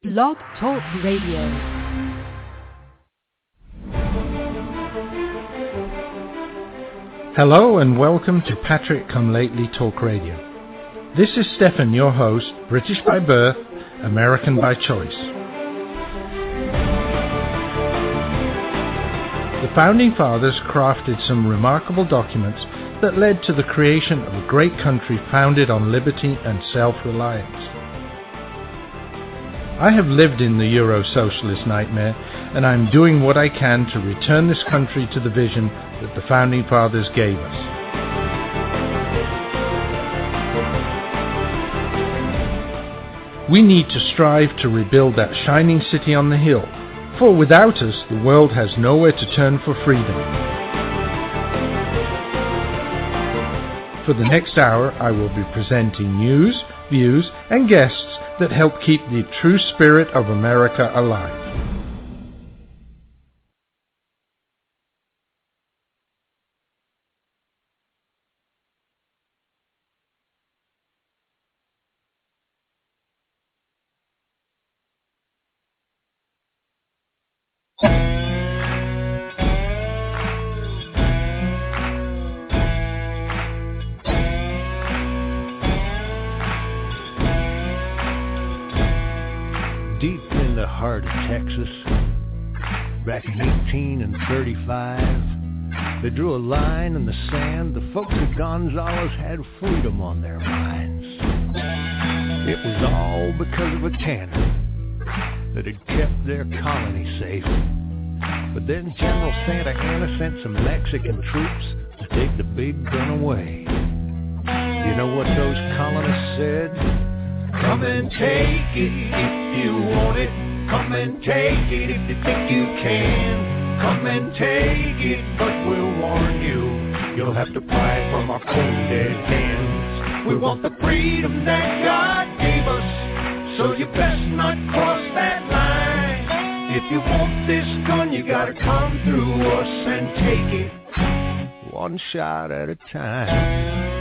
Blog Talk Radio. Hello and welcome to Patrick Come Lately Talk Radio. This is Stefan, your host, British by birth, American by choice. The Founding Fathers crafted some remarkable documents that led to the creation of a great country founded on liberty and self-reliance. I have lived in the Euro-socialist nightmare, and I'm doing what I can to return this country to the vision that the Founding Fathers gave us. We need to strive to rebuild that shining city on the hill, for without us, the world has nowhere to turn for freedom. For the next hour, I will be presenting news, views, and guests that help keep the true spirit of America alive. Deep in the heart of Texas, back in 1835, they drew a line in the sand. The folks of Gonzales had freedom on their minds. It was all because of a cannon that had kept their colony safe. But then General Santa Anna sent some Mexican troops to take the big gun away. You know what those colonists said? Come and take it if you want it. Come and take it if you think you can. Come and take it, but we'll warn you, you'll have to pry it from our cold dead hands. We want the freedom that God gave us, so you best not cross that line. If you want this gun, you gotta come through us and take it one shot at a time.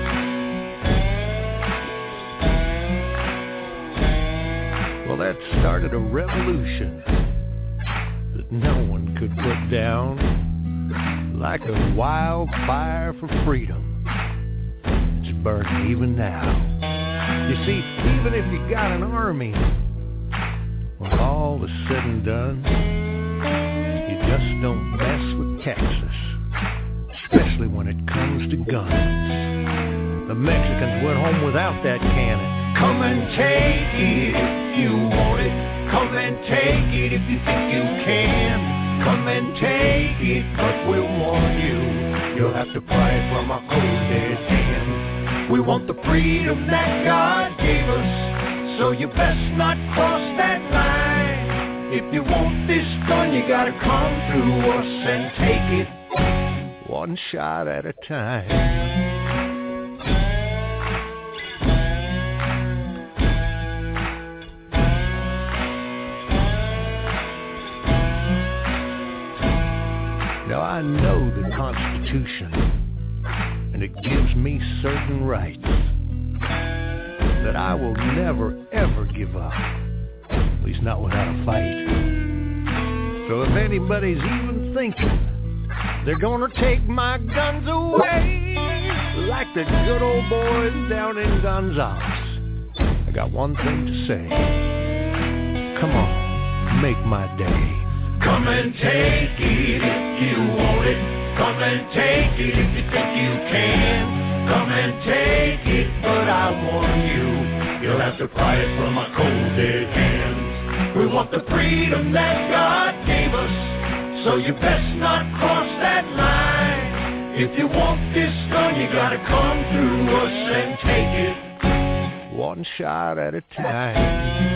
Well, that started a revolution that no one could put down, like a wildfire for freedom. It's burning even now. You see, even if you got an army, when all is said and done, you just don't mess with Texas, especially when it comes to guns. The Mexicans went home without that cannon. Come and take it if you want it. Come and take it if you think you can. Come and take it, but we'll warn you, you'll have to pry it from our cold dead hands. We want the freedom that God gave us, so you best not cross that line. If you want this gun, you gotta come through us and take it one shot at a time. Now I know the Constitution, and it gives me certain rights that I will never ever give up, at least not without a fight. So if anybody's even thinking they're gonna take my guns away, like the good old boys down in Gonzales, I got one thing to say. Come on, make my day. Come and take it if you want it. Come and take it if you think you can. Come and take it, but I warn you, you'll have to pry it from our cold dead hands. We want the freedom that God gave us, so you best not cross that line. If you want this gun, you gotta come through us and take it one shot at a time.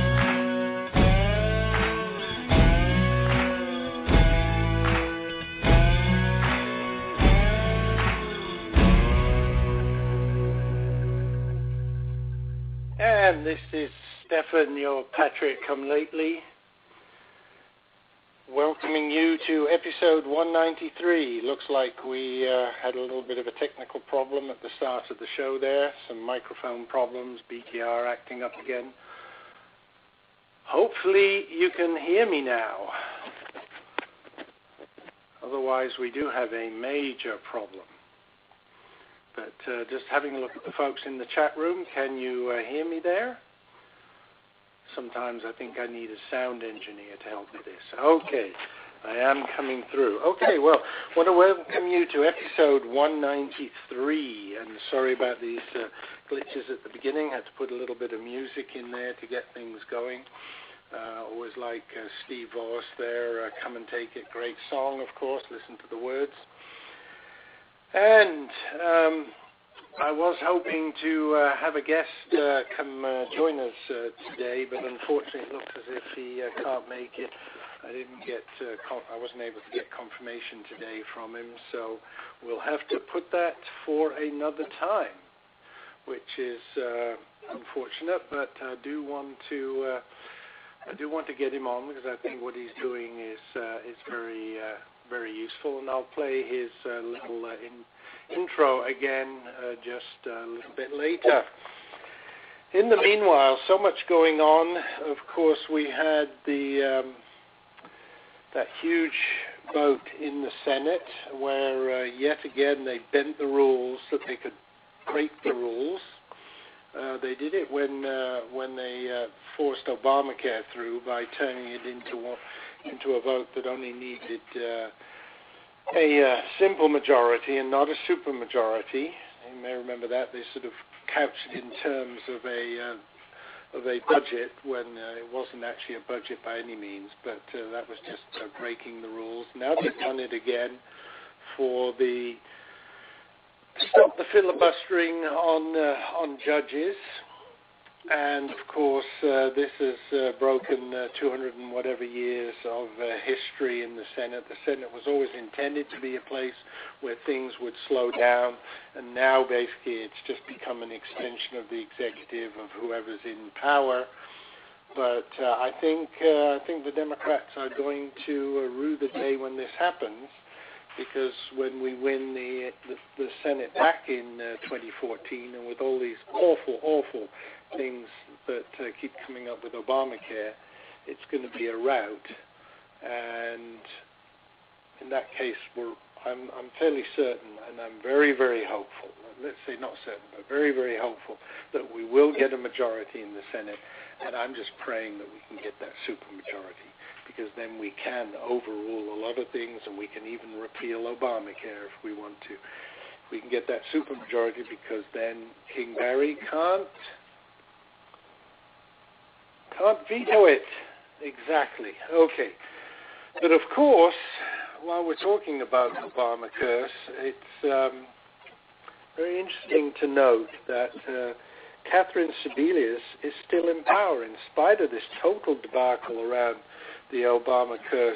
And this is Stefan, your Patrick Come Lately, welcoming you to episode 193. Looks like we had a little bit of a technical problem at the start of the show there, some microphone problems, BTR acting up again. Hopefully you can hear me now. Otherwise, we do have a major problem. But just having a look at the folks in the chat room, can you hear me there? Sometimes I think I need a sound engineer to help with this. Okay, I am coming through. Okay, well, I want to welcome you to episode 193. And sorry about these glitches at the beginning. Had to put a little bit of music in there to get things going. Always like Steve Voss there, Come and Take It. Great song, of course. Listen to the words. And I was hoping to have a guest come join us today, but unfortunately it looks as if he can't make it. I wasn't able to get confirmation today from him, so we'll have to put that for another time, which is unfortunate. But I do want to get him on because I think what he's doing is very very useful, and I'll play his little intro again just a little bit later. In the meanwhile, so much going on. Of course, we had that huge vote in the Senate where yet again they bent the rules so that they could break the rules. They did it when they forced Obamacare through by turning it into a vote that only needed a simple majority and not a supermajority. You may remember that. They sort of couched it in terms of a budget when it wasn't actually a budget by any means, but that was just breaking the rules. Now they've done it again for to stop the filibustering on judges. And, of course, this has broken 200 and whatever years of history in the Senate. The Senate was always intended to be a place where things would slow down, and now basically it's just become an extension of the executive, of whoever's in power. But I think the Democrats are going to rue the day when this happens, because when we win the Senate back in 2014, and with all these awful things that keep coming up with Obamacare, it's going to be a rout. And in that case, I'm fairly certain, and I'm very, very hopeful, let's say not certain, but very, very hopeful that we will get a majority in the Senate, and I'm just praying that we can get that supermajority, because then we can overrule a lot of things, and we can even repeal Obamacare if we want to. We can get that supermajority, because then King Barry can't veto it. Exactly. Okay. But of course, while we're talking about Obamacare, it's very interesting to note that Catherine Sebelius is still in power in spite of this total debacle around the Obamacare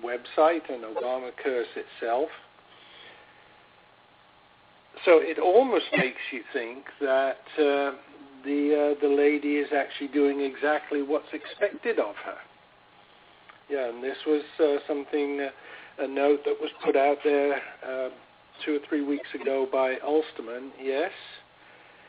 website and Obamacare itself. So it almost makes you think that the lady is actually doing exactly what's expected of her. Yeah, and this was a note that was put out there 2 or 3 weeks ago by Ulsterman. Yes,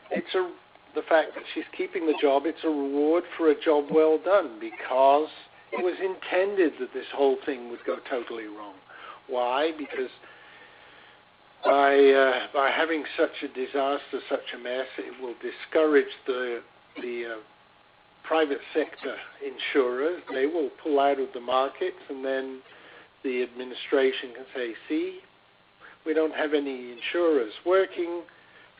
the fact that she's keeping the job, it's a reward for a job well done, because it was intended that this whole thing would go totally wrong. Why? Because by having such a disaster, such a mess, it will discourage the private sector insurers. They will pull out of the markets, and then the administration can say, see, we don't have any insurers working,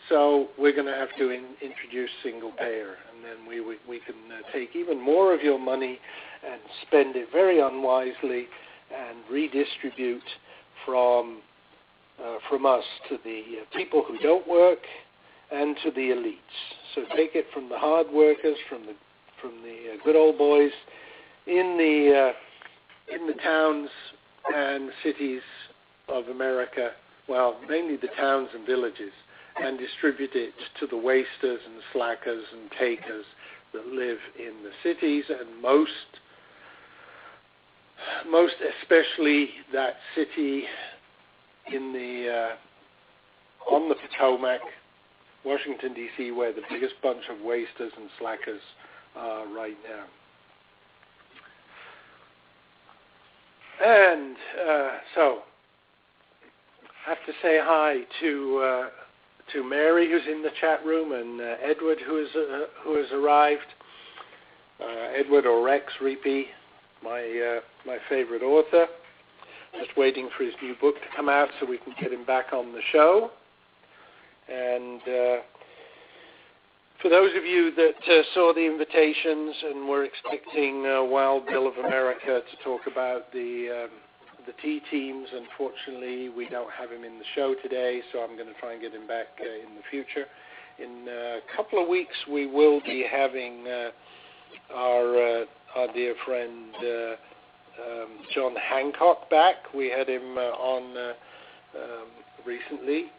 so we're going to have to introduce single payer, and then we can take even more of your money and spend it very unwisely and redistribute from us to the people who don't work and to the elites. So take it from the hard workers, from the good old boys in the towns and cities of America, well, mainly the towns and villages, and distribute it to the wasters and slackers and takers that live in the cities, and most especially that city on the Potomac, Washington, D.C., where the biggest bunch of wasters and slackers are right now. And so I have to say hi to Mary, who's in the chat room, and Edward, who has arrived. Edward, or Rex Reapy, my favorite author. Just waiting for his new book to come out so we can get him back on the show. And for those of you that saw the invitations and were expecting Wild Bill of America to talk about the T teams, unfortunately we don't have him in the show today, so I'm going to try and get him back in the future. In a couple of weeks we will be having our dear friend John Hancock back. We had him on recently,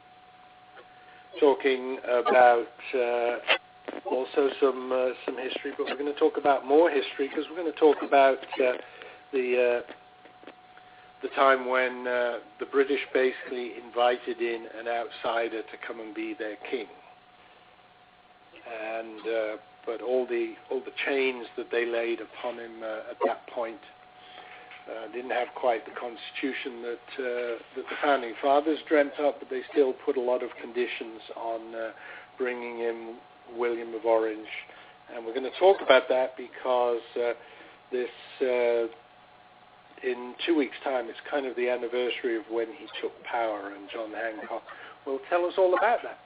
talking about also some history, but we're going to talk about more history because we're going to talk about the time when the British basically invited in an outsider to come and be their king, and but all the chains that they laid upon him at that point didn't have quite the constitution that the founding fathers dreamt up, but they still put a lot of conditions on bringing in William of Orange. And we're going to talk about that because this, in 2 weeks' time, it's kind of the anniversary of when he took power, and John Hancock will tell us all about that.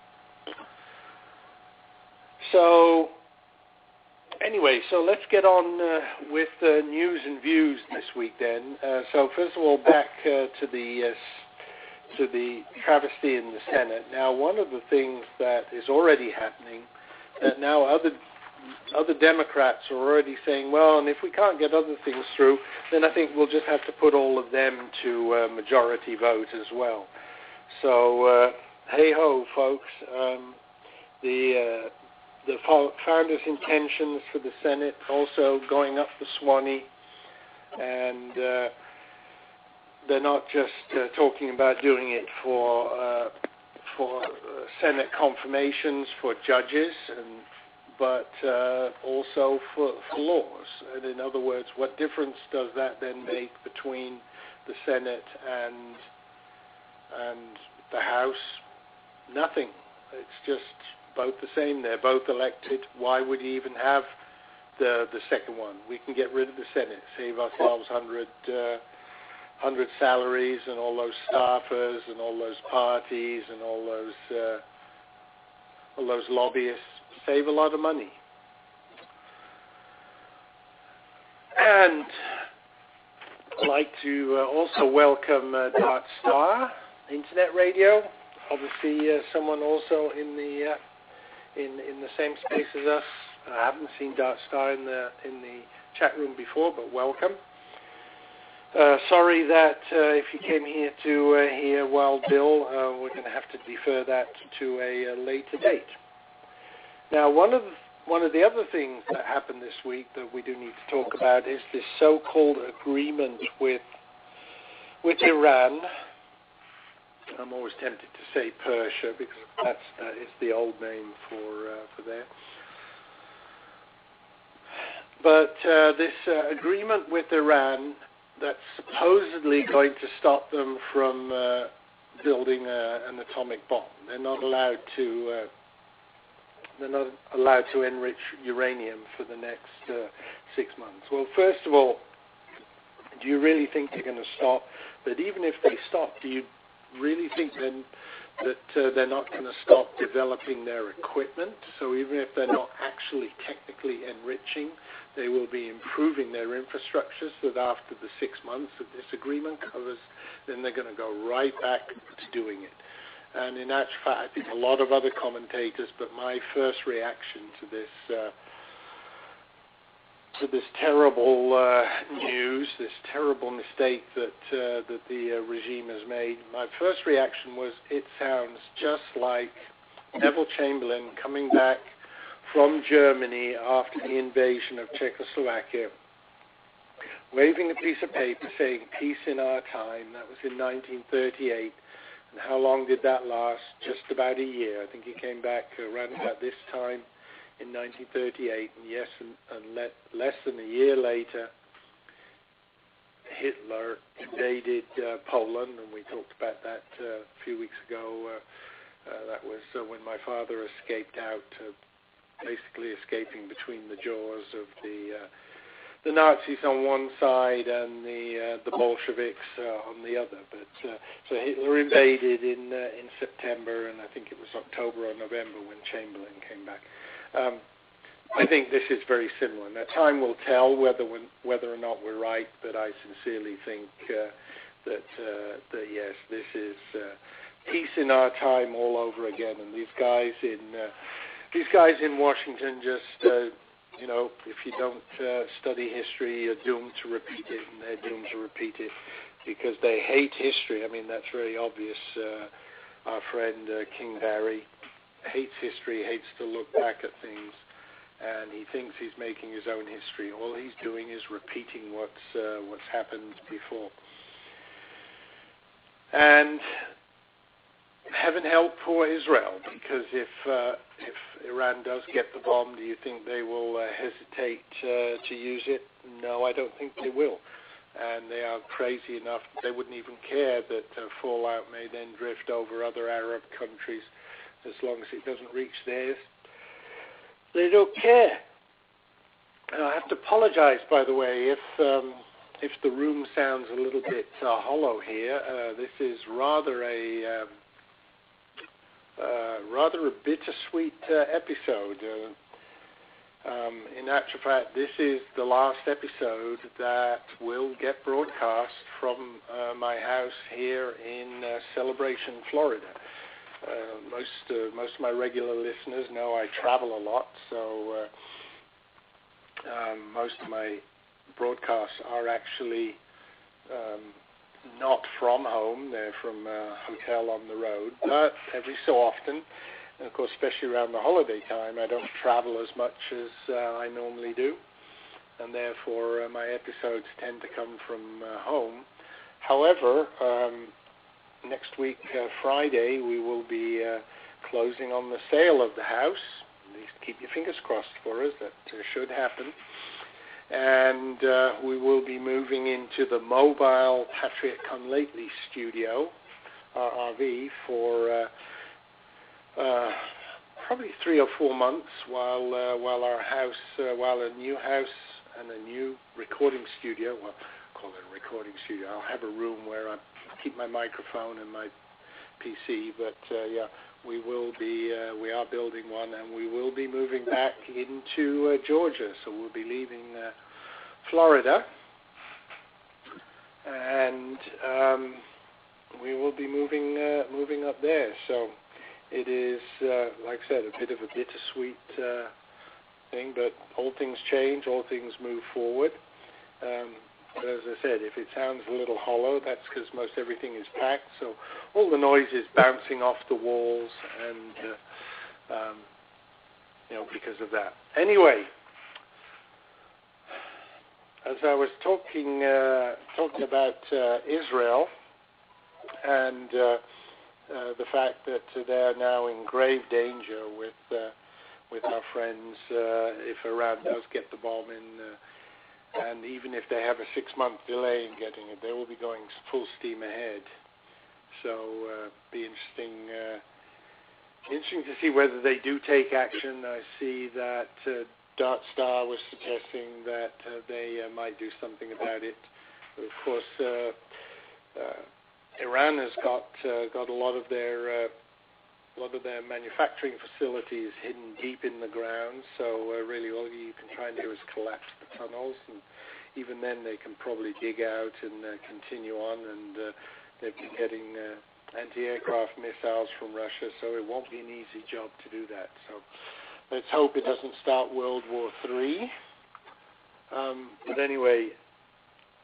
So anyway, so let's get on with news and views this week then. So first of all, back to the travesty in the Senate. Now, one of the things that is already happening, that now other Democrats are already saying, well, and if we can't get other things through, then I think we'll just have to put all of them to majority vote as well. So, hey-ho, folks. The founders' intentions for the Senate also going up the Swanee, and they're not just talking about doing it for Senate confirmations for judges, but also for laws. And in other words, what difference does that then make between the Senate and the House? Nothing. It's just both the same. They're both elected. Why would you even have the second one? We can get rid of the Senate, save ourselves 100 salaries and all those staffers and all those parties and all those lobbyists. Save a lot of money. And I'd like to also welcome Dart Star Internet Radio. Obviously, someone also in the same space as us. I haven't seen Dart Star in the chat room before, but welcome. Sorry that if you came here to hear Wild Bill, we're going to have to defer that to a later date. Now, one of the other things that happened this week that we do need to talk about is this so-called agreement with Iran. I'm always tempted to say Persia because that is the old name for there. But this agreement with Iran that's supposedly going to stop them from building an atomic bomb. They're not allowed to enrich uranium for the next 6 months. Well, first of all, do you really think they're going to stop? But even if they stop, do you really think then that they're not going to stop developing their equipment? So even if they're not actually technically enriching, they will be improving their infrastructure so that after the 6 months that this agreement covers, then they're going to go right back to doing it. And in actual fact, I think a lot of other commentators, but my first reaction to this terrible news, this terrible mistake that the regime has made, my first reaction was it sounds just like Neville Chamberlain coming back from Germany after the invasion of Czechoslovakia, waving a piece of paper saying peace in our time. That was in 1938. And how long did that last? Just about a year. I think he came back around about this time in 1938. And yes, and less than a year later, Hitler invaded Poland, and we talked about that a few weeks ago. That was when my father escaped out, basically escaping between the jaws of the Nazis on one side and the Bolsheviks on the other. But so Hitler invaded in September, and I think it was October or November when Chamberlain came back. I think this is very similar. Now, time will tell whether or not we're right, but I sincerely think that yes, this is peace in our time all over again. And these guys in Washington just if you don't study history, you're doomed to repeat it, and they're doomed to repeat it because they hate history. I mean, that's very obvious. Our friend King Barry hates history, hates to look back at things, and he thinks he's making his own history. All he's doing is repeating what's happened before. And heaven help for Israel, because if Iran does get the bomb, do you think they will hesitate to use it? No, I don't think they will. And they are crazy enough that they wouldn't even care that fallout may then drift over other Arab countries as long as it doesn't reach theirs. They don't care. And I have to apologize, by the way, if the room sounds a little bit hollow here. This is rather a bittersweet episode. In actual fact, this is the last episode that will get broadcast from my house here in Celebration, Florida. Most of my regular listeners know I travel a lot, so most of my broadcasts are actually not from home. They're from a hotel on the road, but every so often, and of course especially around the holiday time, I don't travel as much as I normally do, and therefore my episodes tend to come from home. However, next week, Friday, we will be closing on the sale of the house. At least keep your fingers crossed for us. That should happen. And we will be moving into the mobile Patriot Come Lately studio, RV, for probably 3 or 4 months while a new house and a new recording studio, well, call it a recording studio. I'll have a room where I keep my microphone and my PC, but we are building one, and we will be moving back into Georgia, so we'll be leaving Florida, and we will be moving up there. So it is, like I said, a bit of a bittersweet thing, but all things change, all things move forward. But as I said, if it sounds a little hollow, that's because most everything is packed, so all the noise is bouncing off the walls, and because of that. Anyway, as I was talking about Israel and the fact that they are now in grave danger with our friends if Iran does get the bomb in. And even if they have a 6-month delay in getting it, they will be going full steam ahead. So be interesting to see whether they do take action. I see that Dark Star was suggesting that they might do something about it. But of course, Iran has got a lot of their manufacturing facilities hidden deep in the ground, so really all you can try and do is collapse the tunnels, and even then they can probably dig out and continue on, and they've been getting anti-aircraft missiles from Russia, so it won't be an easy job to do that. So let's hope it doesn't start World War III. But anyway,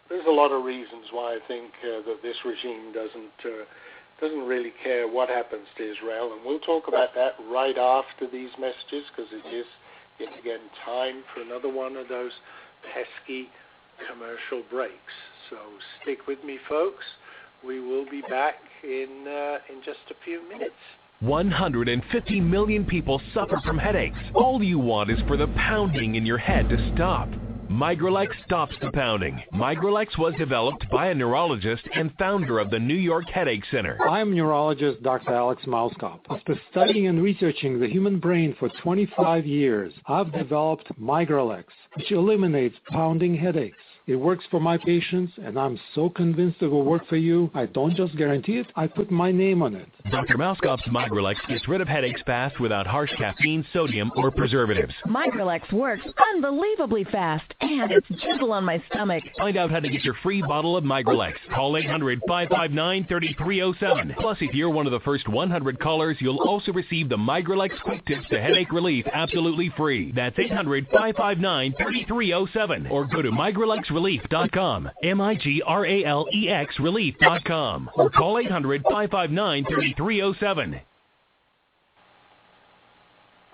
there's a lot of reasons why I think that this regime doesn't really care what happens to Israel, and we'll talk about that right after these messages, because it is, yet again, time for another one of those pesky commercial breaks. So stick with me, folks. We will be back in just a few minutes. 150 million people suffer from headaches. All you want is for the pounding in your head to stop. Migralex stops the pounding. Migralex was developed by a neurologist and founder of the New York Headache Center. I'm neurologist Dr. Alex Mauskop. After studying and researching the human brain for 25 years, I've developed Migralex, which eliminates pounding headaches. It works for my patients, and I'm so convinced it will work for you, I don't just guarantee it, I put my name on it. Dr. Mauskop's Migralex gets rid of headaches fast without harsh caffeine, sodium, or preservatives. Migralex works unbelievably fast, and it's gentle on my stomach. Find out how to get your free bottle of Migralex. Call 800-559-3307. Plus, if you're one of the first 100 callers, you'll also receive the Migralex Quick Tips to Headache Relief absolutely free. That's 800-559-3307. Or go to migralexrelief.com, Migralex Relief.com, or call 800-559-3307.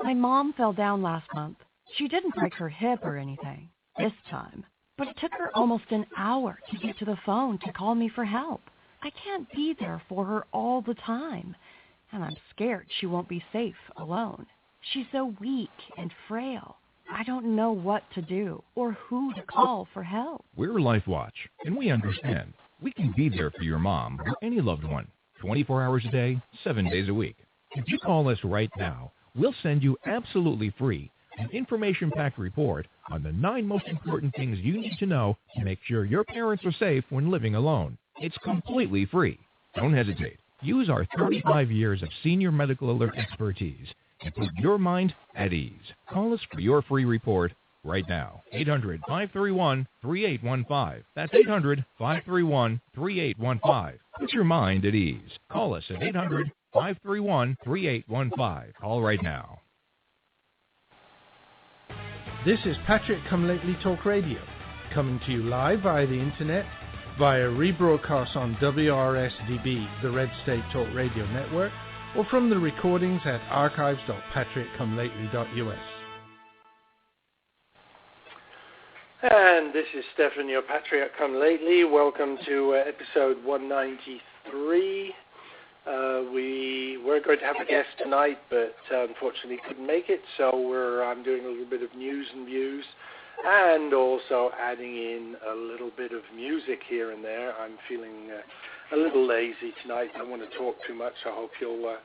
My mom fell down last month. She didn't break her hip or anything this time, but it took her almost an hour to get to the phone to call me for help. I can't be there for her all the time, and I'm scared she won't be safe alone. She's so weak and frail. I don't know what to do or who to call for help. We're LifeWatch, and we understand. We can be there for your mom or any loved one, 24 hours a day, 7 days a week. If you call us right now, we'll send you absolutely free an information-packed report on the 9 most important things you need to know to make sure your parents are safe when living alone. It's completely free. Don't hesitate. Use our 35 years of senior medical alert expertise and put your mind at ease. Call us for your free report right now. 800-531-3815. That's 800-531-3815. Put your mind at ease. Call us at 800-531-3815. Call right now. This is Patrick Come Lately Talk Radio, coming to you live via the internet, via rebroadcast on WRSDB, the Red State Talk Radio Network, or from the recordings at archives.patrickcomelately.us. And this is Stefan, your Patriot Come Lately. Welcome to episode 193. We were going to have a guest tonight, but unfortunately couldn't make it, so I'm doing a little bit of news and views, and also adding in a little bit of music here and there. I'm feeling a little lazy tonight. I don't want to talk too much. I hope you'll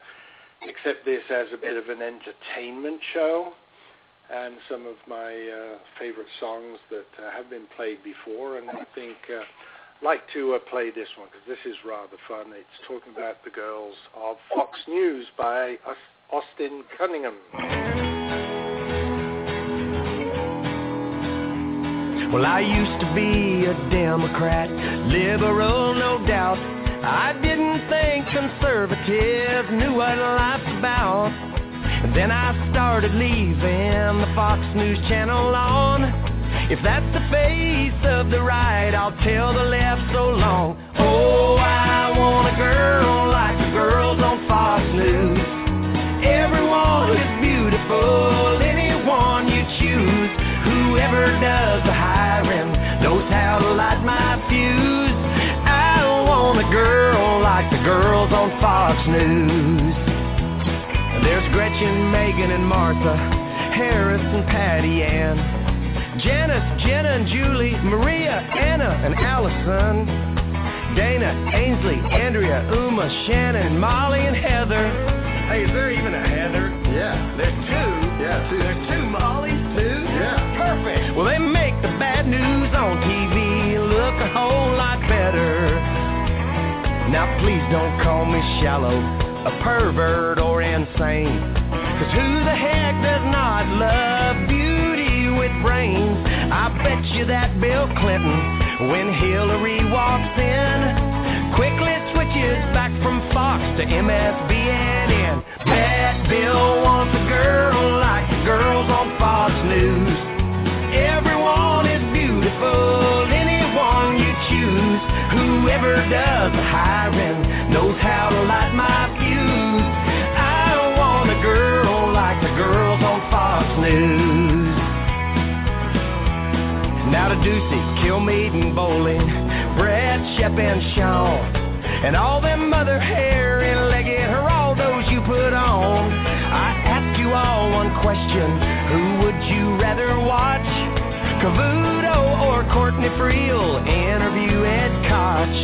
accept this as a bit of an entertainment show, and some of my favorite songs that have been played before, and I think like to play this one because this is rather fun. It's talking about the girls of Fox News by Austin Cunningham. Well, I used to be a Democrat, liberal, no doubt. I didn't think conservative knew what life's about. And then I started leaving the Fox News channel on. If that's the face of the right, I'll tell the left so long. Oh, I want a girl like the girls on Fox News. Everyone is beautiful, anyone you choose. Whoever does the hiring knows how to light my fuse. I want a girl like the girls on Fox News. There's Gretchen, Megan, and Martha, Harris and Patty Ann, Janice, Jenna and Julie, Maria, Anna and Allison, Dana, Ainsley, Andrea, Uma, Shannon, Molly and Heather. Hey, is there even a Heather? Yeah. There's two. Yeah, two. There's two Mollys, too? Yeah. Perfect. Well, they make the bad news on TV look a whole lot better. Now, please don't call me shallow, a pervert or insane. 'Cause who the heck does not love beauty with brains? I bet you that Bill Clinton, when Hillary walks in, quickly switches back from Fox to MSBN. Bet Bill wants a girl like the girls on Fox News. Everyone is beautiful, anyone you choose. Whoever does the hiring knows how to light my fuse. I want a girl like the girls on Fox News. Now to Ducey, Kilmeade and Bowling, Brett, Shep and Sean, and all them other hairy-legged Geraldos you put on. I ask you all one question, who would you rather watch? Cavuto or Courtney Friel interview Ed Koch.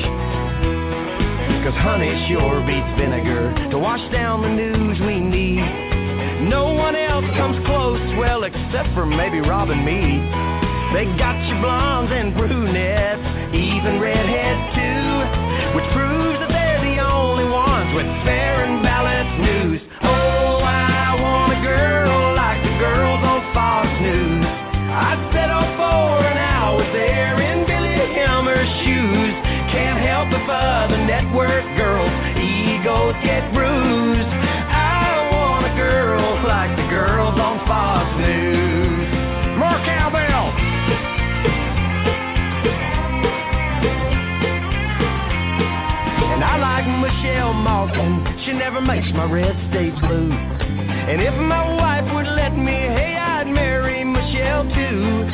'Cause honey sure beats vinegar to wash down the news we need. No one else comes close, well, except for maybe Rob and me. They got your blondes and brunettes, even redheads too, which proves that they're the only ones with fair and balanced news. Oh, I want a girl like the girls on Fox News. I'd settle for an hour there in Billy Helmer's shoes. Can't help if other network girls' egos get bruised. I want a girl like the girls on Fox News. More cowbell! And I like Michelle Malkin, she never makes my red state blue. And if my wife would let me, hey, I'd marry Michelle too.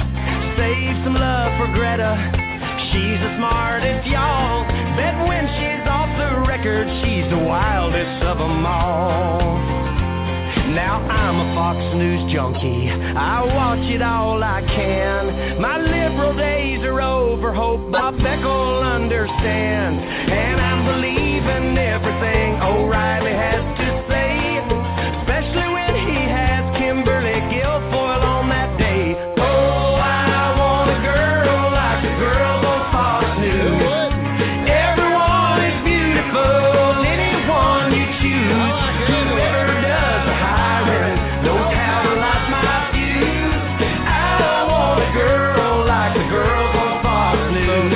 Save some love for Greta, she's the smartest, y'all. Bet when she's off the record, she's the wildest of them all. Now I'm a Fox News junkie, I watch it all I can. My liberal days are over, hope Bob Beck will understand. And I'm believing everything O'Reilly has to say, especially when he has Kimberly Guilfoyle on that day. Oh, I want a girl like the girls on Fox News. Everyone is beautiful, anyone you choose. Whoever does the hiring knows how to light my fuse. I want a girl like the girls on Fox News.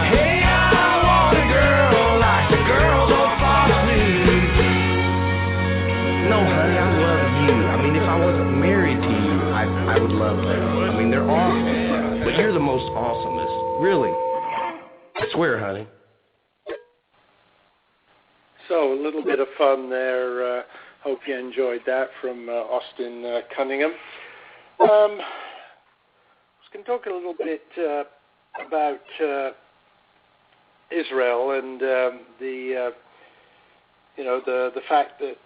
Hey, I want a girl like the girls on Fox News. No, honey, I love you. I mean, if I wasn't married to you, I would love them. I mean, they're awesome. But you're the most awesomest. Really. I swear, honey. So a little bit of fun there. Hope you enjoyed that from Austin Cunningham. I was going to talk a little bit about Israel and the fact that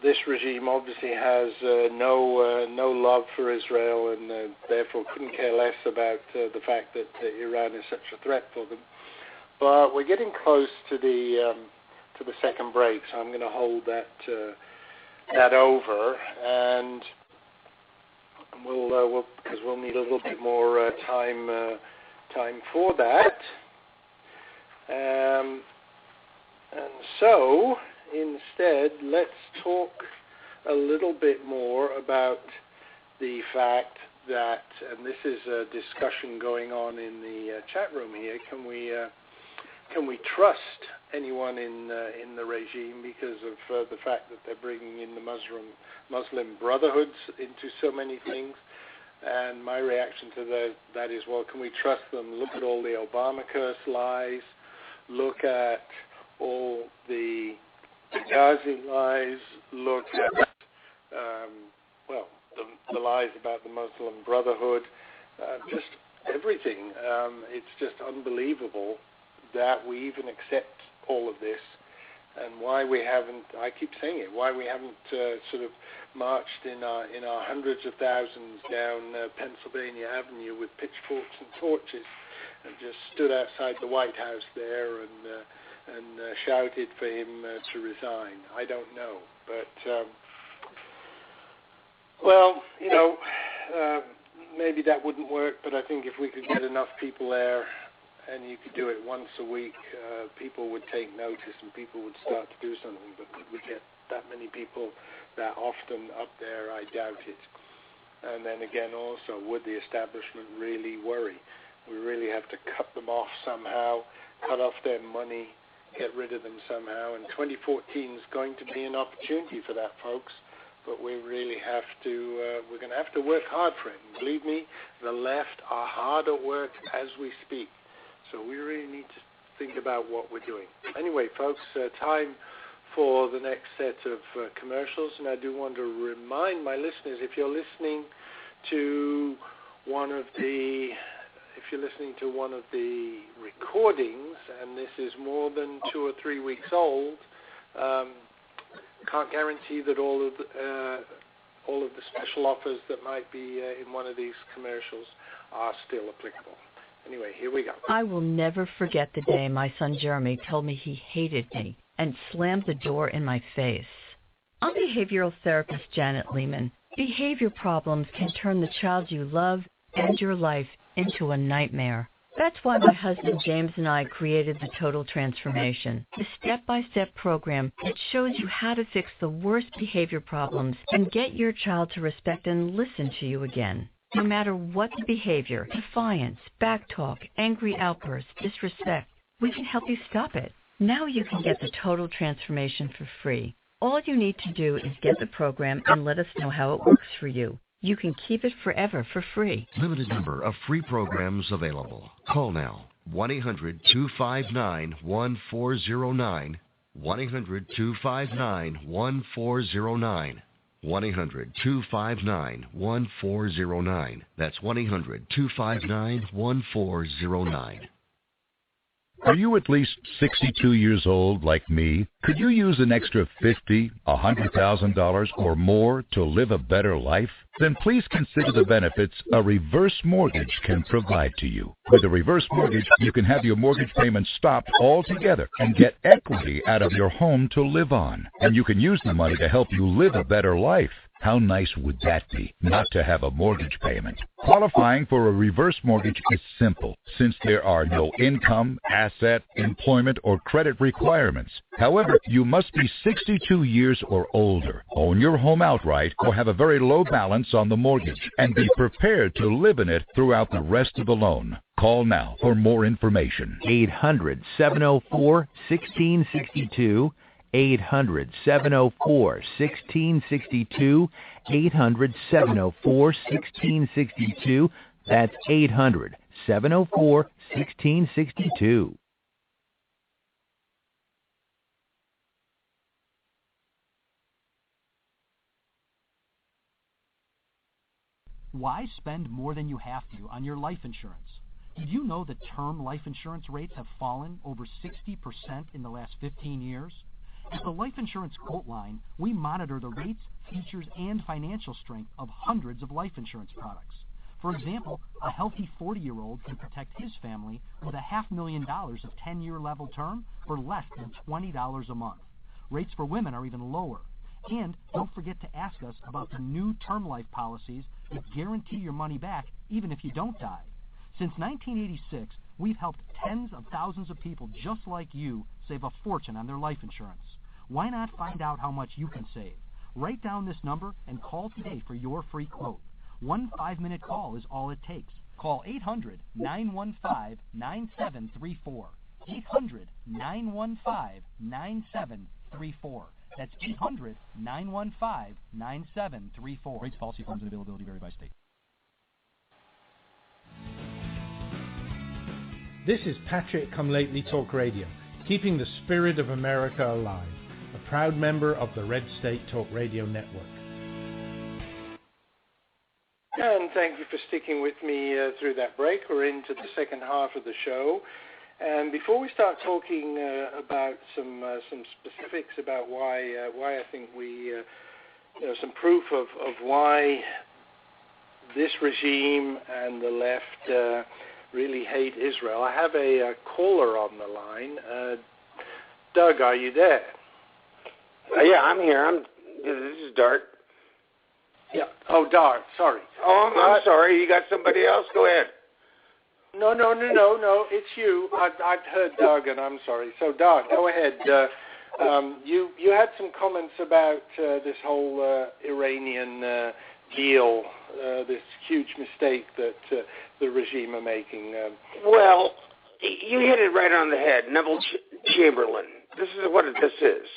this regime obviously has no love for Israel and therefore couldn't care less about the fact that Iran is such a threat for them. But we're getting close to the second break, so I'm going to hold that over, and we'll because we'll need a little bit more time for that. And so instead, let's talk a little bit more about the fact that, and this is a discussion going on in the chat room here, can we trust anyone in the regime because of the fact that they're bringing in the Muslim brotherhoods into so many things? And my reaction to that is, well, can we trust them? Look at all the Obamacare lies. Look at all the Ghazi lies. Look at, the lies about the Muslim Brotherhood. Just everything. It's just unbelievable that we even accept all of this, and why we haven't, I keep saying it, why we haven't sort of marched in our hundreds of thousands down Pennsylvania Avenue with pitchforks and torches and just stood outside the White House there and shouted for him to resign. I don't know, but maybe that wouldn't work, but I think if we could get enough people there and you could do it once a week, people would take notice and people would start to do something. But could we get that many people that often up there? I doubt it. And then again, also, would the establishment really worry? We really have to cut them off somehow, cut off their money, get rid of them somehow. And 2014 is going to be an opportunity for that, folks. But we really have to, we're going to have to work hard for it. And believe me, the left are hard at work as we speak. So we really need to think about what we're doing. Anyway, folks, time for the next set of commercials. And I do want to remind my listeners, if you're listening to one of the recordings, and this is more than 2 or 3 weeks old, can't guarantee that all of the special offers that might be in one of these commercials are still applicable. Anyway, here we go. I will never forget the day my son Jeremy told me he hated me and slammed the door in my face. I'm behavioral therapist Janet Lehman. Behavior problems can turn the child you love and your life into a nightmare. That's why my husband James and I created the Total Transformation, the step-by-step program that shows you how to fix the worst behavior problems and get your child to respect and listen to you again. No matter what the behavior, defiance, backtalk, angry outbursts, disrespect, we can help you stop it. Now you can get the Total Transformation for free. All you need to do is get the program and let us know how it works for you. You can keep it forever for free. Limited number of free programs available. Call now. 1-800-259-1409. 1-800-259-1409. 1-800-259-1409. That's 1-800-259-1409. Are you at least 62 years old like me? Could you use an extra $50,000, $100,000 or more to live a better life? Then please consider the benefits a reverse mortgage can provide to you. With a reverse mortgage, you can have your mortgage payments stopped altogether and get equity out of your home to live on. And you can use the money to help you live a better life. How nice would that be, not to have a mortgage payment? Qualifying for a reverse mortgage is simple, since there are no income, asset, employment, or credit requirements. However, you must be 62 years or older, own your home outright, or have a very low balance on the mortgage, and be prepared to live in it throughout the rest of the loan. Call now for more information. 800-704-1662. 800-704-1662, 800-704-1662. That's 800-704-1662. Why spend more than you have to on your life insurance? Did you know that term life insurance rates have fallen over 60% in the last 15 years? At the Life Insurance Quote Line, we monitor the rates, features, and financial strength of hundreds of life insurance products. For example, a healthy 40-year-old can protect his family with $500,000 of 10-year level term for less than $20 a month. Rates for women are even lower. And don't forget to ask us about the new term life policies that guarantee your money back even if you don't die. Since 1986, we've helped tens of thousands of people just like you save a fortune on their life insurance. Why not find out how much you can save? Write down this number and call today for your free quote. 1 5-minute call is all it takes. Call 800-915-9734. 800-915-9734. That's 800-915-9734. Rates, policy forms, and availability vary by state. This is Patrick Come Lately Talk Radio, keeping the spirit of America alive. A proud member of the Red State Talk Radio Network. And thank you for sticking with me through that break. We're into the second half of the show. And before we start talking about some specifics about why I think some proof of why this regime and the left really hate Israel, I have a caller on the line. Doug, are you there? Yeah, I'm here. This is Dart. Yeah. Oh, Dart. Sorry. Oh, I'm sorry. You got somebody else? Go ahead. No. It's you. I'd heard Doug, and I'm sorry. So, Dart, go ahead. You had some comments about this whole Iranian deal, this huge mistake that the regime are making. Well, you hit it right on the head. Neville Chamberlain. This is what this is.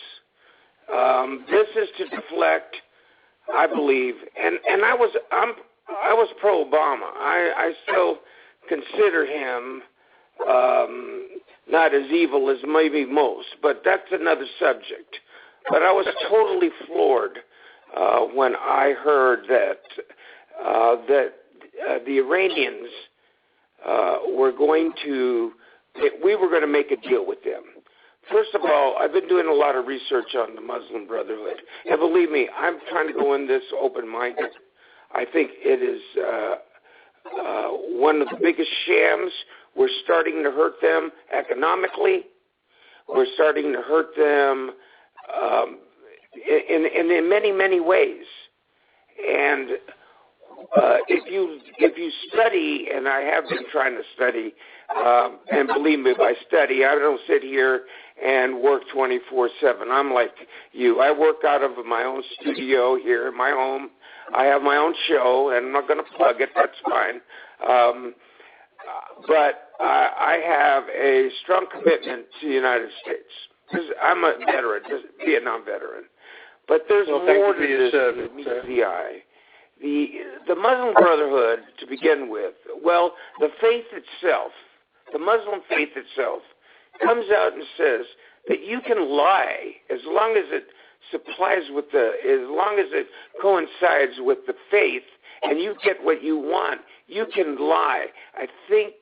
This is to deflect, I believe, and I was pro-Obama. I still consider him not as evil as maybe most, but that's another subject. But I was totally floored when I heard that the Iranians we were going to make a deal with them. First of all, I've been doing a lot of research on the Muslim Brotherhood. And believe me, I'm trying to go in this open-minded. I think it is one of the biggest shams. We're starting to hurt them economically. We're starting to hurt them in many, many ways. And if you study, and I have been trying to study, and believe me, by study, I don't sit here and work 24/7. I'm like you. I work out of my own studio here in my home. I have my own show, and I'm not going to plug it. That's fine. But I have a strong commitment to the United States. Because I'm a veteran, Vietnam veteran. But there's more to this than meets the eye. The Muslim Brotherhood, to begin with, well, the faith itself, the Muslim faith itself, comes out and says that you can lie as long as it as long as it coincides with the faith, and you get what you want. You can lie. I think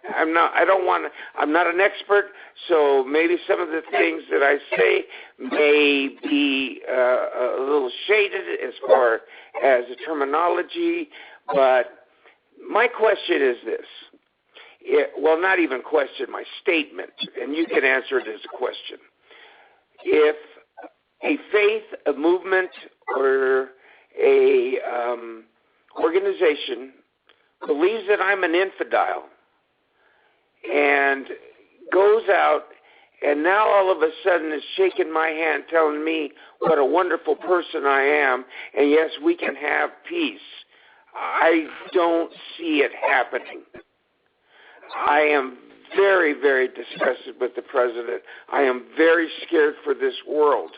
I'm not an expert, so maybe some of the things that I say may be a little shaded as far as the terminology, but my question is this. Well, not even question, my statement, and you can answer it as a question. If a faith, a movement, or a organization believes that I'm an infidel and goes out and now all of a sudden is shaking my hand telling me what a wonderful person I am, and yes, we can have peace, I don't see it happening. I am very, very disgusted with the president. I am very scared for this world.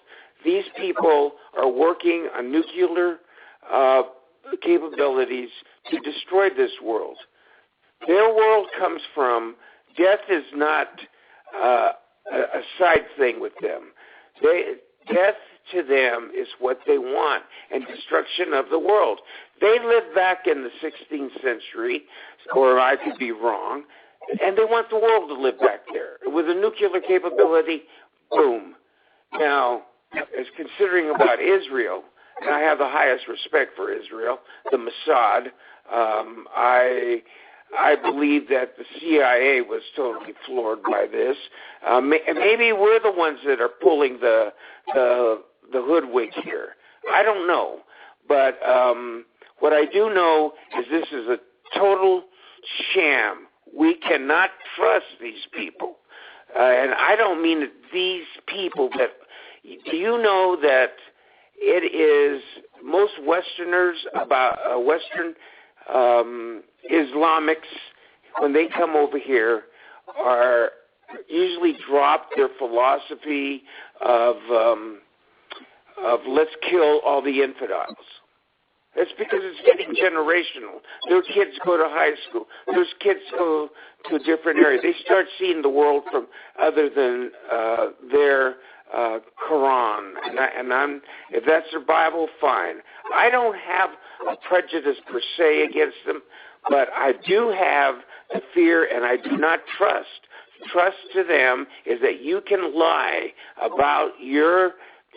These people are working on nuclear capabilities to destroy this world. Their world comes from, death is not a side thing with them. Death to them is what they want, and destruction of the world. They lived back in the 16th century, or I could be wrong, and they want the world to live back there. With a nuclear capability, boom. Now, as considering about Israel, and I have the highest respect for Israel, the Mossad, I believe that the CIA was totally floored by this. Maybe we're the ones that are pulling the hoodwink here. I don't know. But what I do know is this is a total sham. We cannot trust these people. And I don't mean that these people that... Do you know that it is most Westerners, Western Islamics, when they come over here, are usually drop their philosophy of let's kill all the infidels. It's because it's getting generational. Their kids go to high school. Their kids go to a different area. They start seeing the world from other than their Quran. And if that's their Bible, fine. I don't have a prejudice per se against them, but I do have the fear, and I do not trust. Trust to them is that you can lie about your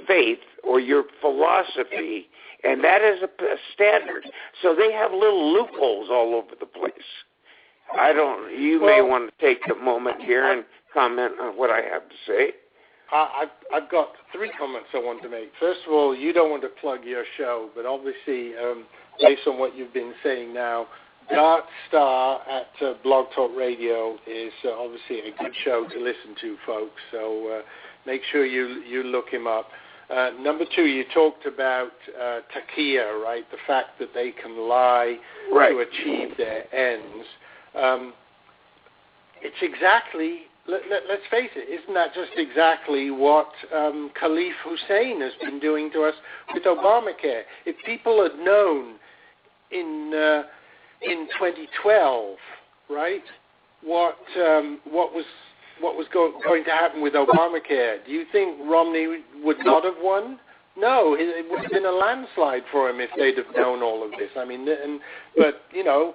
faith or your philosophy, and that is a standard. So they have little loopholes all over the place. You may want to take a moment here and comment on what I have to say. I've got three comments I want to make. First of all, you don't want to plug your show, but obviously, based on what you've been saying now, Dark Star at Blog Talk Radio is obviously a good show to listen to, folks. So make sure you look him up. Number two, you talked about taqiyya, right? The fact that they can lie to achieve their ends. It's exactly, let's face it, isn't that just exactly what Khalif Hussein has been doing to us with Obamacare? If people had known in 2012, right, what was going to happen with Obamacare, do you think Romney would not have won? No, it would have been a landslide for him if they'd have known all of this. I mean, but you know,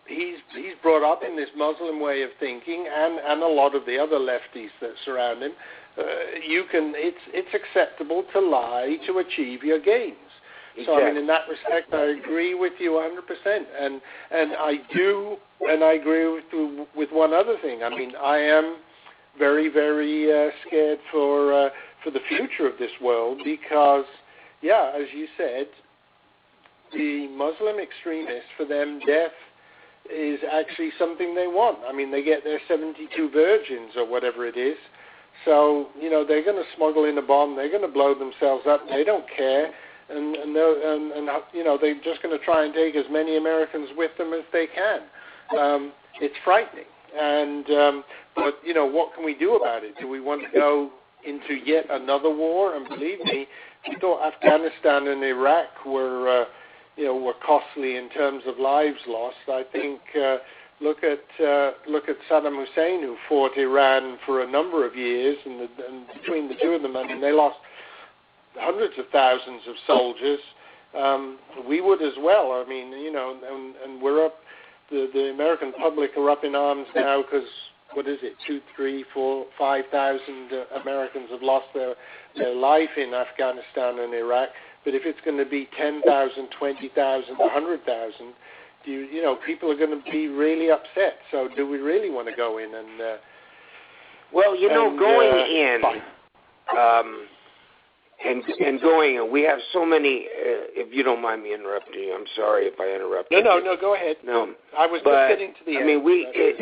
he's brought up in this Muslim way of thinking, and a lot of the other lefties that surround him. It's acceptable to lie to achieve your gains. Exactly. So, I mean, in that respect, I agree with you 100%. And I agree with one other thing. I mean, I am very, very scared for the future of this world because, yeah, as you said, the Muslim extremists, for them, death is actually something they want. I mean, they get their 72 virgins or whatever it is. So, you know, they're going to smuggle in a bomb. They're going to blow themselves up. They don't care. And you know, they're just going to try and take as many Americans with them as they can. It's frightening. And but, you know, what can we do about it? Do we want to go into yet another war? And believe me, we thought Afghanistan and Iraq were costly in terms of lives lost. I think look at Saddam Hussein, who fought Iran for a number of years, and between the two of them, I mean, they lost hundreds of thousands of soldiers. We would as well. I mean, you know, and we're up. The American public are up in arms now because, what is it, 2, 3, 4, 5,000 Americans have lost their life in Afghanistan and Iraq. But if it's going to be 10,000, 20,000, 100,000, you know, people are going to be really upset. So do we really want to go in and... well, you know, going in... and we have so many, if you don't mind me interrupting you, I'm sorry if I interrupted. No, go ahead. No. I was just getting to the end. I mean,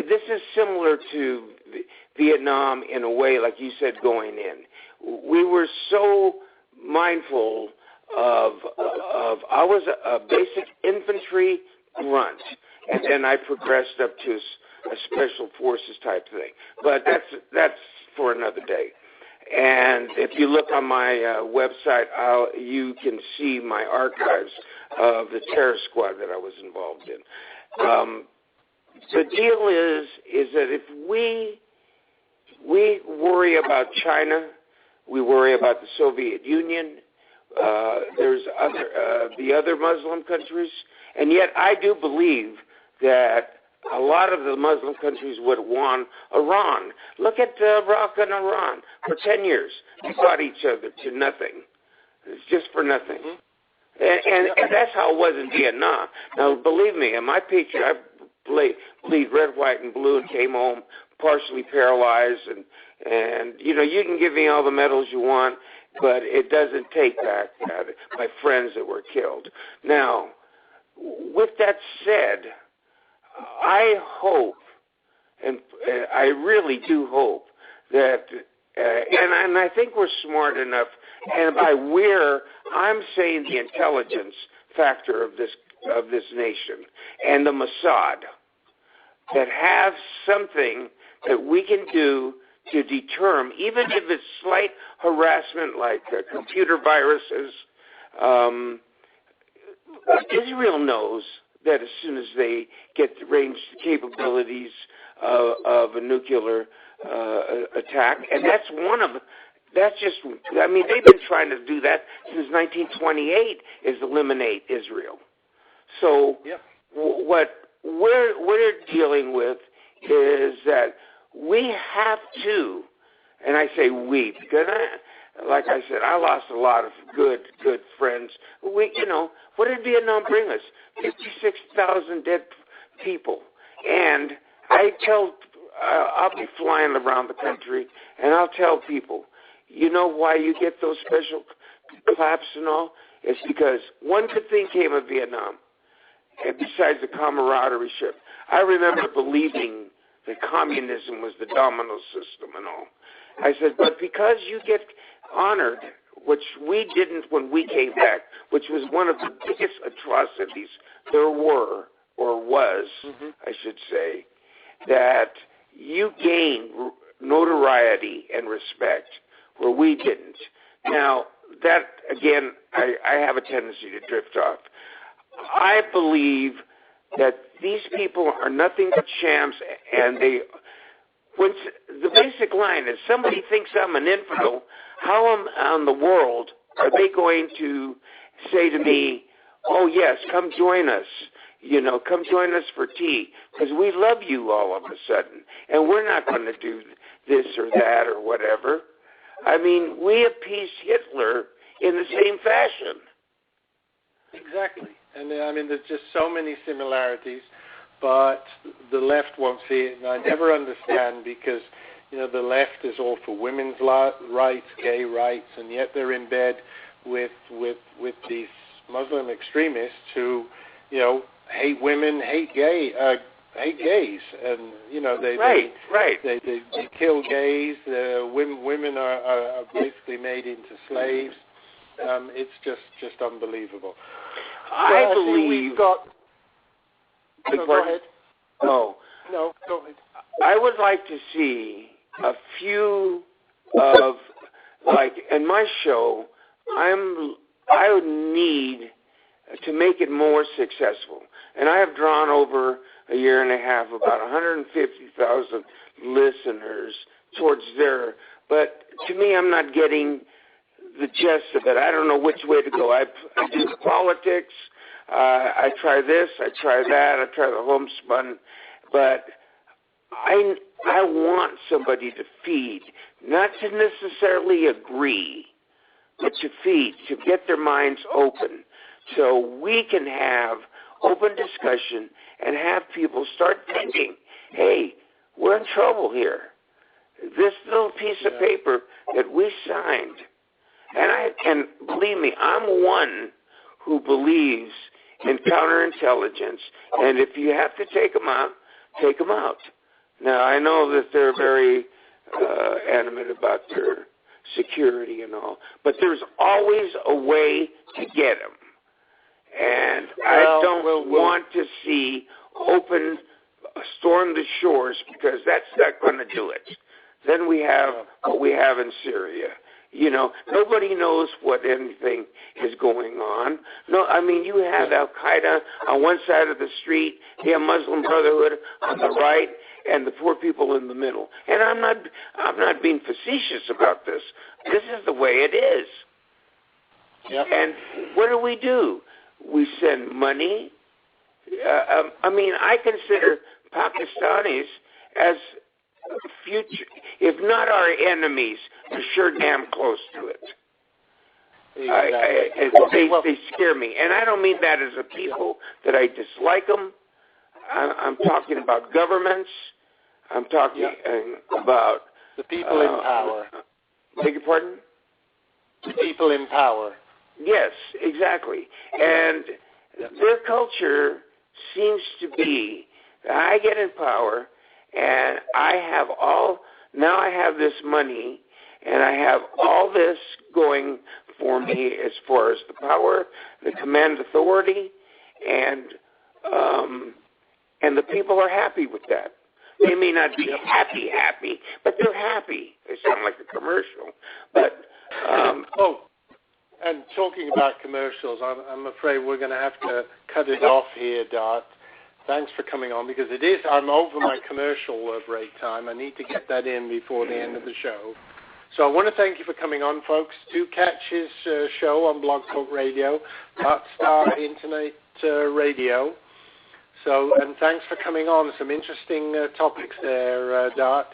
this is similar to Vietnam in a way, like you said, going in. We were so mindful of I was a basic infantry grunt, and then I progressed up to a special forces type thing. But that's for another day. And if you look on my website, you can see my archives of the terror squad that I was involved in. The deal is that if we worry about China, we worry about the Soviet Union, there's the other Muslim countries, and yet I do believe that a lot of the Muslim countries would want Iran. Look at Iraq and Iran. For 10 years, they fought each other to nothing. It's just for nothing. And that's how it was in Vietnam. Now, believe me, in my picture, I bleed red, white, and blue and came home partially paralyzed. And you know, you can give me all the medals you want, but it doesn't take back my friends that were killed. Now, with that said, I hope, and I really do hope that, and I think we're smart enough, and by we're, I'm saying the intelligence factor of this nation and the Mossad, that have something that we can do to deter them, even if it's slight harassment like computer viruses. Israel knows that as soon as they get the range capabilities of a nuclear attack, and that's just, I mean, they've been trying to do that since 1928, is eliminate Israel. So what we're dealing with is that we have to, and I say we, because like I said, I lost a lot of good friends. You know, what did Vietnam bring us? 56,000 dead people. And I'll be flying around the country, and I'll tell people, you know why you get those special claps and all? It's because one good thing came of Vietnam, and besides the camaraderie. I remember believing that communism was the domino system and all. I said, but because you get honored, which we didn't when we came back, which was one of the biggest atrocities there were, or was, I should say, that you gain notoriety and respect where we didn't. Now, that, again, I have a tendency to drift off. I believe that these people are nothing but shams, and the basic line is, somebody thinks I'm an infidel, how in the world are they going to say to me, oh yes, come join us, you know, come join us for tea, because we love you all of a sudden, and we're not going to do this or that or whatever. I mean, we appeased Hitler in the same fashion. Exactly. And I mean, there's just so many similarities, but the left won't see it, and I never understand because, the left is all for women's rights, gay rights, and yet they're in bed with these Muslim extremists who, hate women, hate gays, and they kill gays. Women are basically made into slaves. It's just unbelievable. I believe. Go ahead. No, go ahead. I would like to see a few of, like, in my show, I would need to make it more successful. And I have drawn over a year and a half about 150,000 listeners towards there. But to me, I'm not getting the gist of it. I don't know which way to go. I do the politics. I try this. I try that. I try the homespun. But I want somebody to feed, not to necessarily agree, but to feed, to get their minds open so we can have open discussion and have people start thinking, hey, we're in trouble here. This little piece of paper that we signed, and believe me, I'm one who believes in counterintelligence, and if you have to take them out, take them out. Now, I know that they're very animate about their security and all, but there's always a way to get them. And I don't want to see storm the shores, because that's not going to do it. Then we have what we have in Syria. Nobody knows what anything is going on. No, I mean, you have Al-Qaeda on one side of the street, you have Muslim Brotherhood on the right, and the poor people in the middle. And I'm not being facetious about this. This is the way it is. Yep. And what do? We send money. I consider Pakistanis as future, if not our enemies, they're sure damn close to it. Exactly. They scare me. And I don't mean that as a people that I dislike them. I'm talking about governments. I'm talking about the people in power. Beg your pardon? The people in power. Yes, exactly. And their culture seems to be that I get in power and I have this money and I have all this going for me as far as the power, the command authority, and the people are happy with that. They may not be happy, but they're happy. They sound like a commercial. But and talking about commercials, I'm afraid we're going to have to cut it off here, Dart. Thanks for coming on, because I'm over my commercial break time. I need to get that in before the end of the show. So I want to thank you for coming on, folks. Do catch his show on Blog Talk Radio, Dart Star Internet Radio. And thanks for coming on. Some interesting topics there, Dart.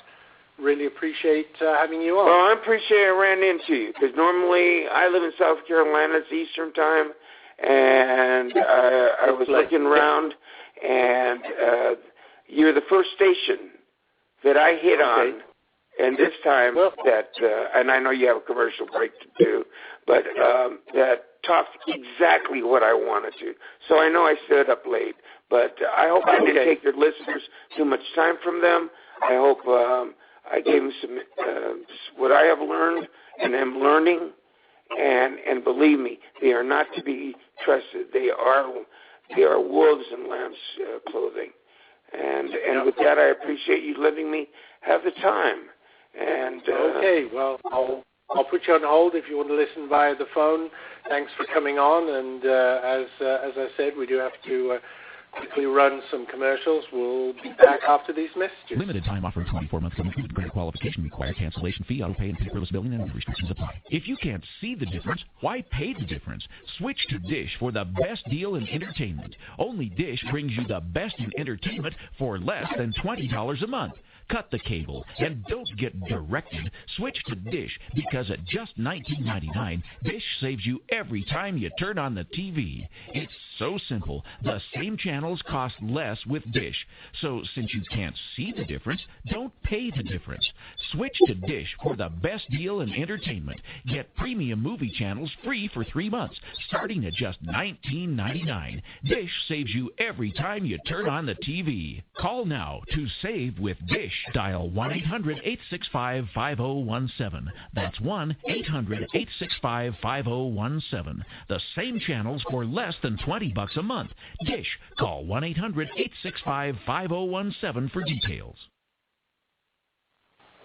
Really appreciate having you on. Well, I appreciate I ran into you, because normally I live in South Carolina. It's Eastern time, and I was looking around, and you're the first station that I hit on. And this time and I know you have a commercial break to do, but that talked exactly what I wanted to. So I know I stood up late, but I hope I didn't take your listeners too much time from them. I hope I gave them some what I have learned and am learning, and believe me, they are not to be trusted. They are wolves in lamb's clothing. And with that, I appreciate you letting me have the time. And okay, well, I'll put you on hold if you want to listen via the phone. Thanks for coming on. And as I said, we do have to quickly run some commercials. We'll be back after these messages. Limited time offer, 24 months commitment. Credit qualification required. Cancellation fee, auto pay, and paperless billing, and restrictions apply. If you can't see the difference, why pay the difference? Switch to Dish for the best deal in entertainment. Only Dish brings you the best in entertainment for less than $20 a month. Cut the cable and don't get directed. Switch to Dish because at just $19.99, Dish saves you every time you turn on the TV. It's so simple. The same channels cost less with Dish. So since you can't see the difference, don't pay the difference. Switch to Dish for the best deal in entertainment. Get premium movie channels free for 3 months, starting at just $19.99. Dish saves you every time you turn on the TV. Call now to save with Dish. Dial 1-800-865-5017. That's 1-800-865-5017. The same channels for less than $20 a month. Dish. Call 1-800-865-5017 for details.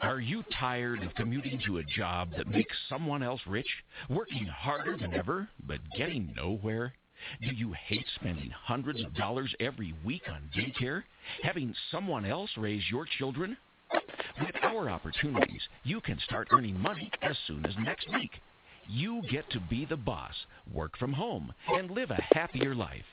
Are you tired of commuting to a job that makes someone else rich? Working harder than ever, but getting nowhere? Do you hate spending hundreds of dollars every week on daycare? Having someone else raise your children? With our opportunities, you can start earning money as soon as next week. You get to be the boss, work from home, and live a happier life.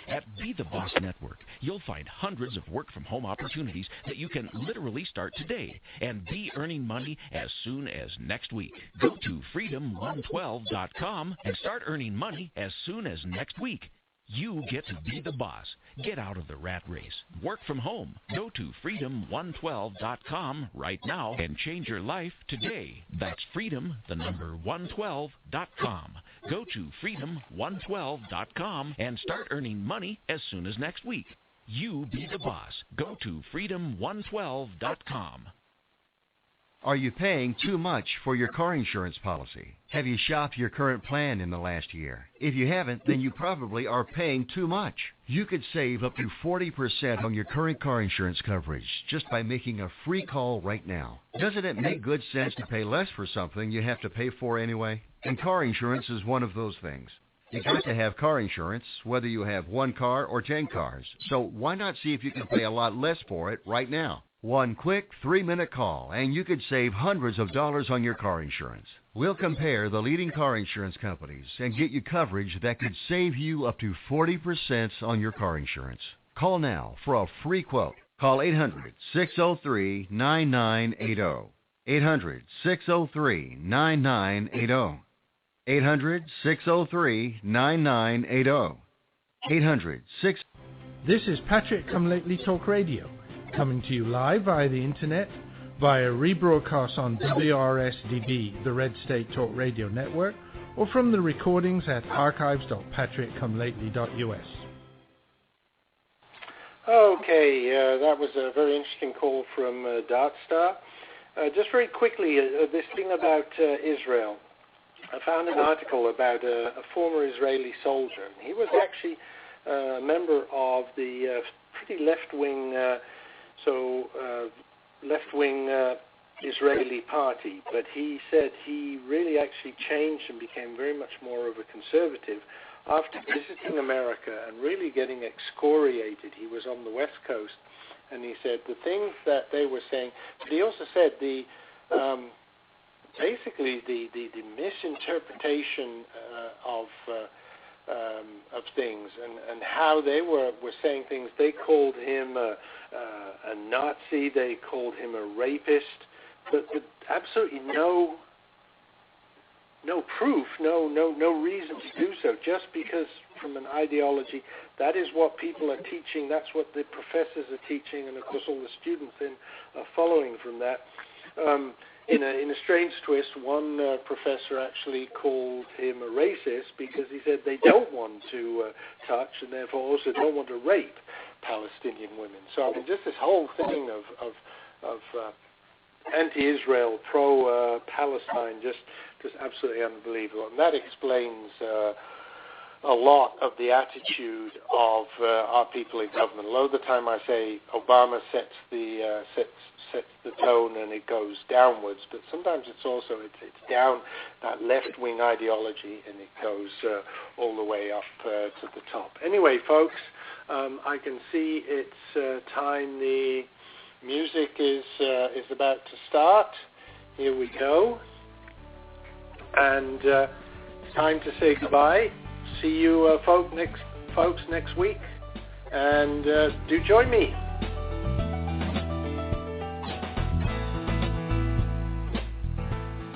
At Be the Boss Network, you'll find hundreds of work-from-home opportunities that you can literally start today and be earning money as soon as next week. Go to freedom112.com and start earning money as soon as next week. You get to be the boss. Get out of the rat race. Work from home. Go to freedom112.com right now and change your life today. That's freedom112.com. Go to freedom112.com and start earning money as soon as next week. You be the boss. Go to freedom112.com. Are you paying too much for your car insurance policy? Have you shopped your current plan in the last year? If you haven't, then you probably are paying too much. You could save up to 40% on your current car insurance coverage just by making a free call right now. Doesn't it make good sense to pay less for something you have to pay for anyway? And car insurance is one of those things. You got to have car insurance, whether you have 1 car or 10 cars. So why not see if you can pay a lot less for it right now? One quick 3-minute call, and you could save hundreds of dollars on your car insurance. We'll compare the leading car insurance companies and get you coverage that could save you up to 40% on your car insurance. Call now for a free quote. Call 800-603-9980. 800-603-9980. 800-603-9980. 800-6... This is Patrick Come Lately Talk Radio, coming to you live via the internet, via rebroadcast on WRSDB, the Red State Talk Radio Network, or from the recordings at archives.patrickcomelately.us. Okay, that was a very interesting call from Darkstar. Just very quickly, this thing about Israel. I found an article about a former Israeli soldier. He was actually a member of the pretty left-wing Israeli party, but he said he really actually changed and became very much more of a conservative after visiting America and really getting excoriated. He was on the West Coast, and he said the things that they were saying, but he also said basically the misinterpretation of things and how they were saying things. They called him a Nazi. They called him a rapist, but absolutely no proof, no reason to do so. Just because from an ideology, that is what people are teaching. That's what the professors are teaching, and of course all the students then are following from that. In a strange twist, one professor actually called him a racist because he said they don't want to touch and therefore also don't want to rape Palestinian women. So I mean, just this whole thing of anti-Israel, pro-Palestine, just absolutely unbelievable. And that explains a lot of the attitude of our people in government. A lot of the time I say Obama sets the tone and it goes downwards, but sometimes it's also it's down that left-wing ideology and it goes all the way up to the top. Anyway, folks, I can see it's time. The music is about to start. Here we go, and it's time to say goodbye. See you folks next week, and do join me.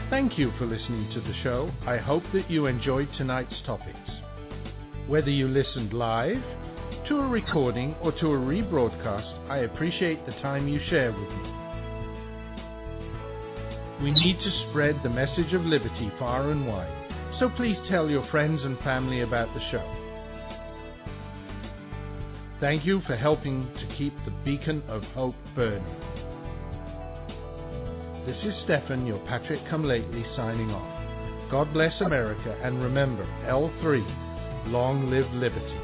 Thank you for listening to the show. I hope that you enjoyed tonight's topics. Whether you listened live, to a recording, or to a rebroadcast, I appreciate the time you share with me. We need to spread the message of liberty far and wide, so please tell your friends and family about the show. Thank you for helping to keep the beacon of hope burning. This is Stephen, your Patrick Come Lately, signing off. God bless America, and remember, L3, long live liberty.